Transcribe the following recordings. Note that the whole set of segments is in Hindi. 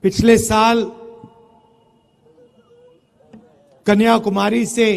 पिछले साल कन्याकुमारी से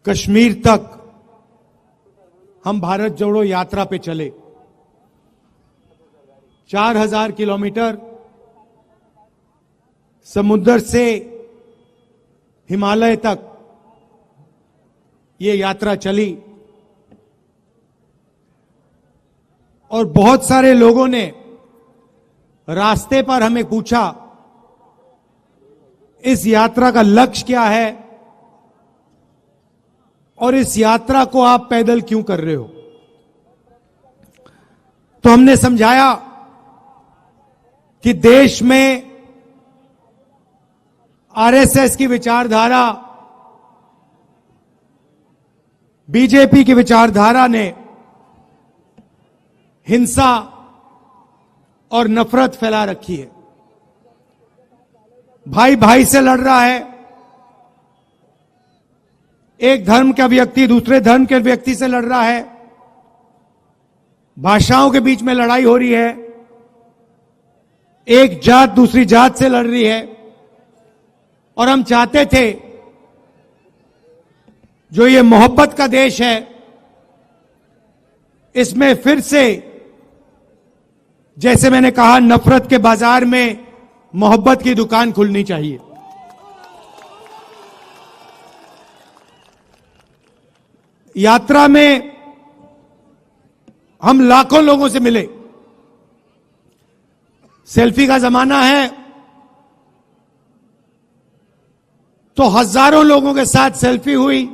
कश्मीर तक हम भारत जोड़ो यात्रा पे चले। 4000 किलोमीटर समुद्र से हिमालय तक ये यात्रा चली और बहुत सारे लोगों ने रास्ते पर हमें पूछा, इस यात्रा का लक्ष्य क्या है और इस यात्रा को आप पैदल क्यों कर रहे हो। तो हमने समझाया कि देश में आरएसएस की विचारधारा, बीजेपी की विचारधारा ने हिंसा और नफरत फैला रखी है। भाई भाई से लड़ रहा है, एक धर्म का व्यक्ति दूसरे धर्म के व्यक्ति से लड़ रहा है, भाषाओं के बीच में लड़ाई हो रही है, एक जात दूसरी जात से लड़ रही है। और हम चाहते थे जो ये मोहब्बत का देश है, इसमें फिर से, जैसे मैंने कहा, नफरत के बाजार में मोहब्बत की दुकान खुलनी चाहिए। यात्रा में हम लाखों लोगों से मिले। सेल्फी का जमाना है तो हजारों लोगों के साथ सेल्फी हुई।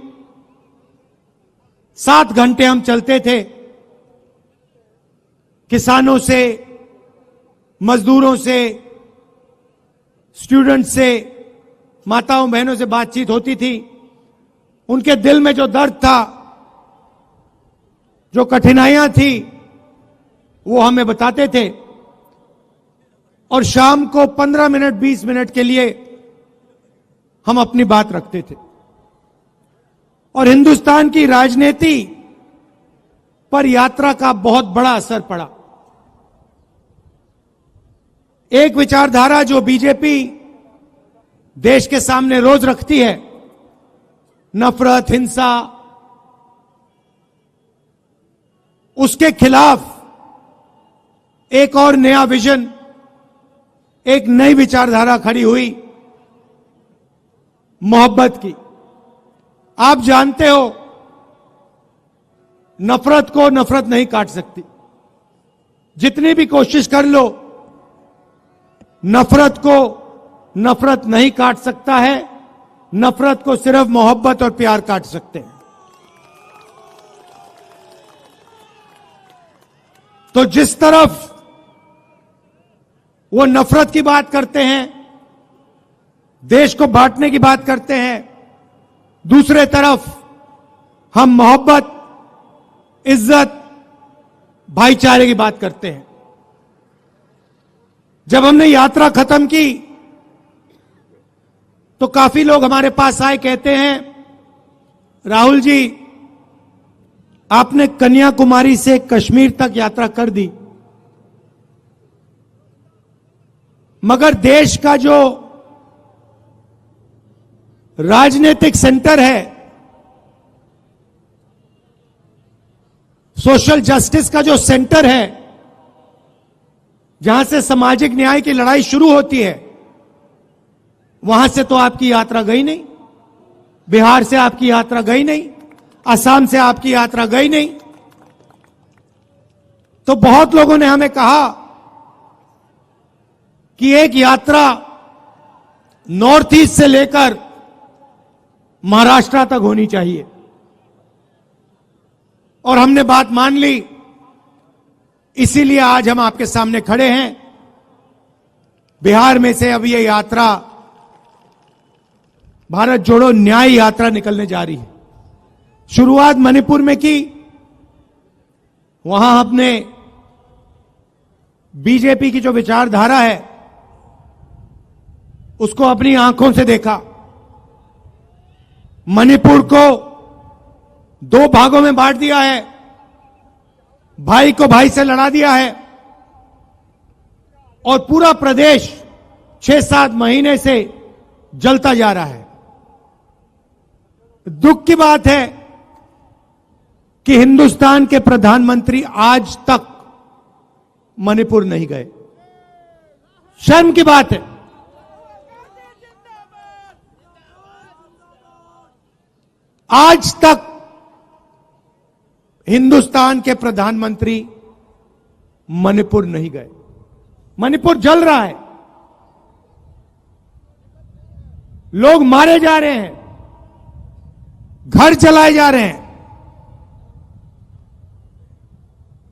7 घंटे हम चलते थे, किसानों से, मजदूरों से, स्टूडेंट से, माताओं बहनों से बातचीत होती थी। उनके दिल में जो दर्द था, जो कठिनाइयां थी, वो हमें बताते थे। और शाम को 15 मिनट 20 मिनट के लिए हम अपनी बात रखते थे। और हिंदुस्तान की राजनीति पर यात्रा का बहुत बड़ा असर पड़ा। एक विचारधारा जो बीजेपी देश के सामने रोज रखती है, नफरत, हिंसा, उसके खिलाफ एक और नया विजन, एक नई विचारधारा खड़ी हुई, मोहब्बत की। आप जानते हो, नफरत को नफरत नहीं काट सकती। जितनी भी कोशिश कर लो, नफरत को नफरत नहीं काट सकता है। नफरत को सिर्फ मोहब्बत और प्यार काट सकते हैं। तो जिस तरफ वो नफरत की बात करते हैं, देश को बांटने की बात करते हैं, दूसरे तरफ हम मोहब्बत, इज्जत, भाईचारे की बात करते हैं। जब हमने यात्रा खत्म की तो काफी लोग हमारे पास आए, कहते हैं, राहुल जी, आपने कन्याकुमारी से कश्मीर तक यात्रा कर दी, मगर देश का जो राजनीतिक सेंटर है, सोशल जस्टिस का जो सेंटर है, जहां से सामाजिक न्याय की लड़ाई शुरू होती है, वहां से तो आपकी यात्रा गई नहीं। बिहार से आपकी यात्रा गई नहीं, असम से आपकी यात्रा गई नहीं। तो बहुत लोगों ने हमें कहा कि एक यात्रा नॉर्थ ईस्ट से लेकर महाराष्ट्र तक होनी चाहिए। और हमने बात मान ली, इसीलिए आज हम आपके सामने खड़े हैं। बिहार में से अब ये यात्रा, भारत जोड़ो न्याय यात्रा, निकलने जा रही है। शुरुआत मणिपुर में की, वहां हमने बीजेपी की जो विचारधारा है उसको अपनी आंखों से देखा। मणिपुर को 2 भागों में बांट दिया है, भाई को भाई से लड़ा दिया है और पूरा प्रदेश 6-7 महीने से जलता जा रहा है। दुख की बात है कि हिंदुस्तान के प्रधानमंत्री आज तक मणिपुर नहीं गए। शर्म की बात है। आज तक हिंदुस्तान के प्रधानमंत्री मणिपुर नहीं गए। मणिपुर जल रहा है, लोग मारे जा रहे हैं, घर जलाए जा रहे हैं,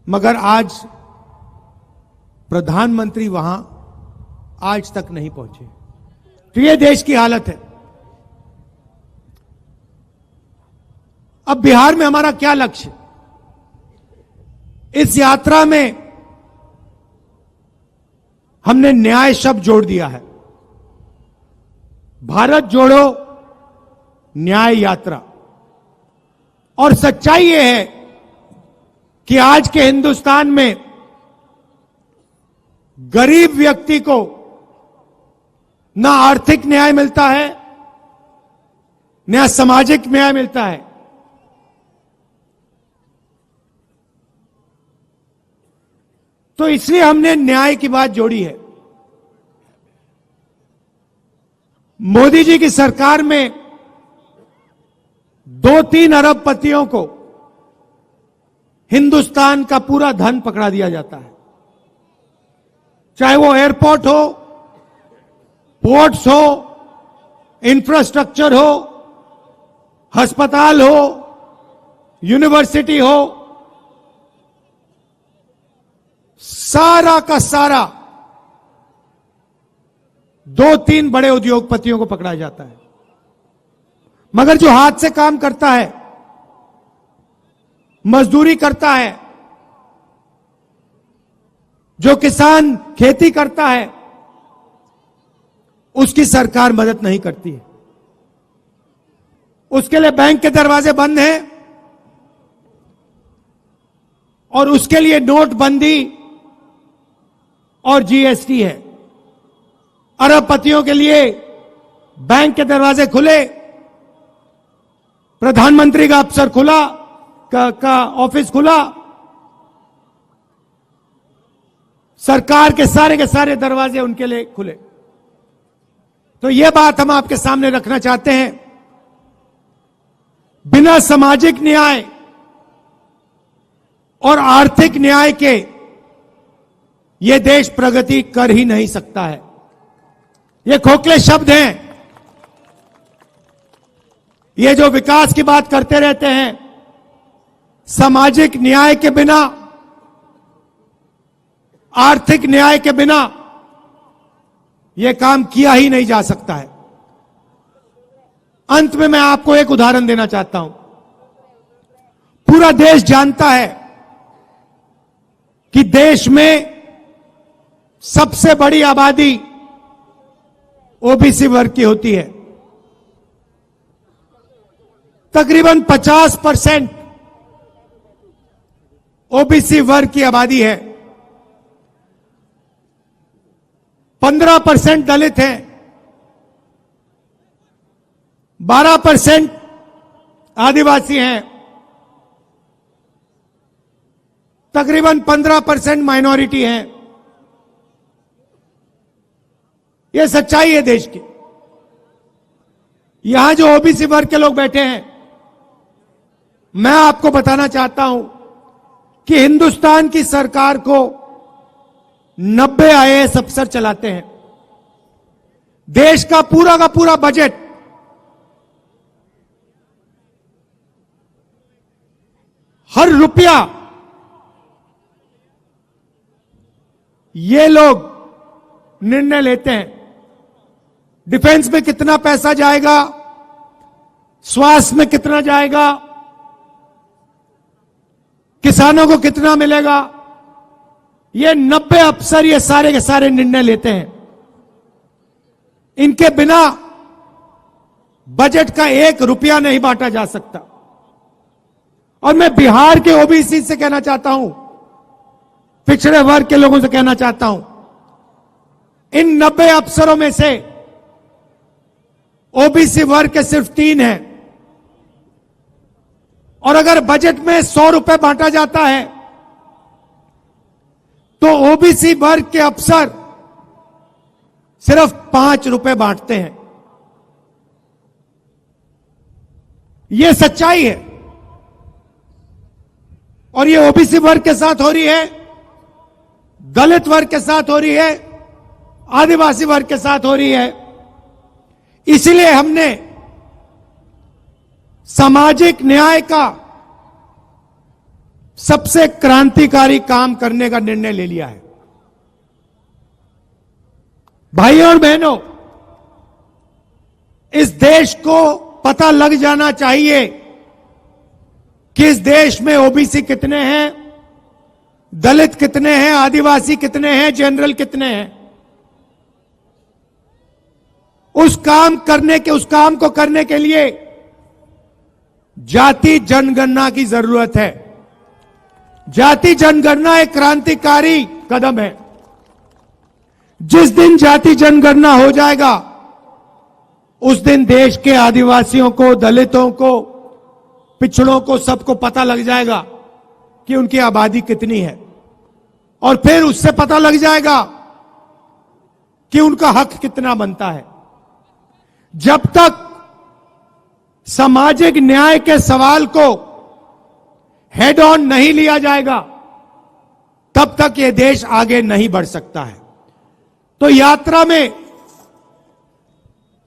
मगर आज प्रधानमंत्री वहां आज तक नहीं पहुंचे। तो ये देश की हालत है। अब बिहार में हमारा क्या लक्ष्य? इस यात्रा में हमने न्याय शब्द जोड़ दिया है। भारत जोड़ो न्याय यात्रा। और सच्चाई यह है कि आज के हिंदुस्तान में गरीब व्यक्ति को ना आर्थिक न्याय मिलता है, ना सामाजिक न्याय मिलता है। तो इसलिए हमने न्याय की बात जोड़ी है। मोदी जी की सरकार में 2-3 अरबपतियों को हिंदुस्तान का पूरा धन पकड़ा दिया जाता है, चाहे वो एयरपोर्ट हो, पोर्ट्स हो, इंफ्रास्ट्रक्चर हो, अस्पताल हो, यूनिवर्सिटी हो, सारा का सारा 2-3 बड़े उद्योगपतियों को पकड़ा जाता है। मगर जो हाथ से काम करता है, मजदूरी करता है, जो किसान खेती करता है, उसकी सरकार मदद नहीं करती है। उसके लिए बैंक के दरवाजे बंद हैं और उसके लिए नोटबंदी और जीएसटी है। अरबपतियों के लिए बैंक के दरवाजे खुले, प्रधानमंत्री का अफसर खुला, का ऑफिस खुला, सरकार के सारे दरवाजे उनके लिए खुले। तो यह बात हम आपके सामने रखना चाहते हैं। बिना सामाजिक न्याय और आर्थिक न्याय के यह देश प्रगति कर ही नहीं सकता है। ये खोखले शब्द हैं। ये जो विकास की बात करते रहते हैं, सामाजिक न्याय के बिना, आर्थिक न्याय के बिना यह काम किया ही नहीं जा सकता है। अंत में मैं आपको एक उदाहरण देना चाहता हूं। पूरा देश जानता है कि देश में सबसे बड़ी आबादी ओबीसी वर्ग की होती है। तकरीबन 50% ओबीसी वर्ग की आबादी है। 15% दलित हैं, 12% आदिवासी हैं, तकरीबन 15% माइनॉरिटी हैं। यह सच्चाई है देश की। यहां जो ओबीसी वर्ग के लोग बैठे हैं, मैं आपको बताना चाहता हूं कि हिंदुस्तान की सरकार को 90 आईएएस अफसर चलाते हैं। देश का पूरा बजट हर रुपया ये लोग निर्णय लेते हैं। डिफेंस में कितना पैसा जाएगा, स्वास्थ्य में कितना जाएगा, किसानों को कितना मिलेगा, ये 90 अफसर ये सारे के सारे निर्णय लेते हैं। इनके बिना बजट का 1 रुपया नहीं बांटा जा सकता। और मैं बिहार के ओबीसी से कहना चाहता हूं, पिछड़े वर्ग के लोगों से कहना चाहता हूं इन 90 अफसरों में से ओबीसी वर्ग के सिर्फ 3 हैं। और अगर बजट में 100 रुपए बांटा जाता है तो ओबीसी वर्ग के अफसर सिर्फ 5 रुपए बांटते हैं। यह सच्चाई है। और यह ओबीसी वर्ग के साथ हो रही है, दलित वर्ग के साथ हो रही है, आदिवासी वर्ग के साथ हो रही है। इसलिए हमने सामाजिक न्याय का सबसे क्रांतिकारी काम करने का निर्णय ले लिया है। भाइयों और बहनों, इस देश को पता लग जाना चाहिए कि इस देश में ओबीसी कितने हैं, दलित कितने हैं, आदिवासी कितने हैं, जनरल कितने हैं। उस काम को करने के लिए जाति जनगणना की जरूरत है। जाति जनगणना एक क्रांतिकारी कदम है। जिस दिन जाति जनगणना हो जाएगा उस दिन देश के आदिवासियों को, दलितों को, पिछड़ों को, सबको पता लग जाएगा कि उनकी आबादी कितनी है। और फिर उससे पता लग जाएगा कि उनका हक कितना बनता है। जब तक सामाजिक न्याय के सवाल को हेड ऑन नहीं लिया जाएगा तब तक यह देश आगे नहीं बढ़ सकता है। तो यात्रा में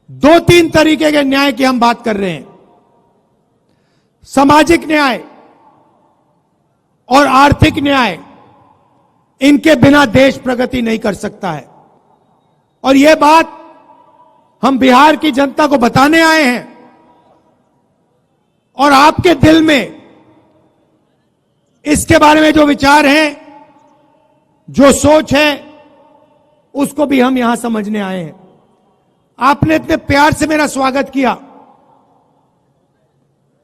2-3 तरीके के न्याय की हम बात कर रहे हैं। सामाजिक न्याय और आर्थिक न्याय, इनके बिना देश प्रगति नहीं कर सकता है। और यह बात हम बिहार की जनता को बताने आए हैं। और आपके दिल में इसके बारे में जो विचार हैं, जो सोच है, उसको भी हम यहां समझने आए हैं। आपने इतने प्यार से मेरा स्वागत किया,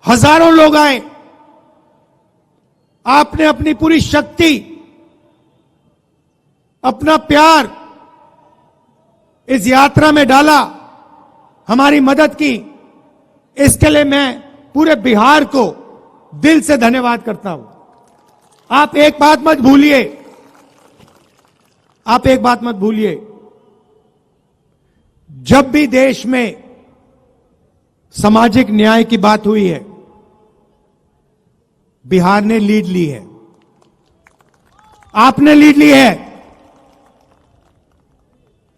हजारों लोग आए, आपने अपनी पूरी शक्ति, अपना प्यार इस यात्रा में डाला, हमारी मदद की। इसके लिए मैं पूरे बिहार को दिल से धन्यवाद करता हूं। आप एक बात मत भूलिए, जब भी देश में सामाजिक न्याय की बात हुई है, बिहार ने लीड ली है, आपने लीड ली है।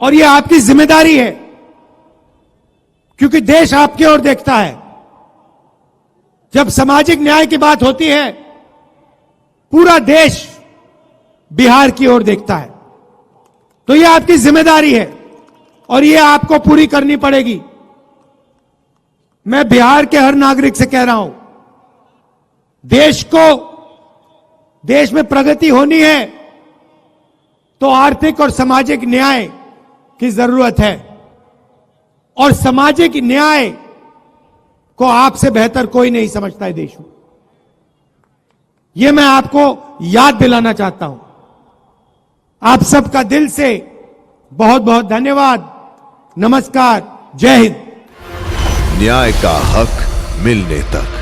और यह आपकी जिम्मेदारी है, क्योंकि देश आपकी ओर देखता है। जब सामाजिक न्याय की बात होती है, पूरा देश बिहार की ओर देखता है। तो यह आपकी जिम्मेदारी है और यह आपको पूरी करनी पड़ेगी। मैं बिहार के हर नागरिक से कह रहा हूं, देश में प्रगति होनी है तो आर्थिक और सामाजिक न्याय की जरूरत है। और सामाजिक न्याय को आपसे बेहतर कोई नहीं समझता है देश में। यह मैं आपको याद दिलाना चाहता हूं। आप सबका दिल से बहुत बहुत धन्यवाद। नमस्कार, जय हिंद। न्याय का हक मिलने तक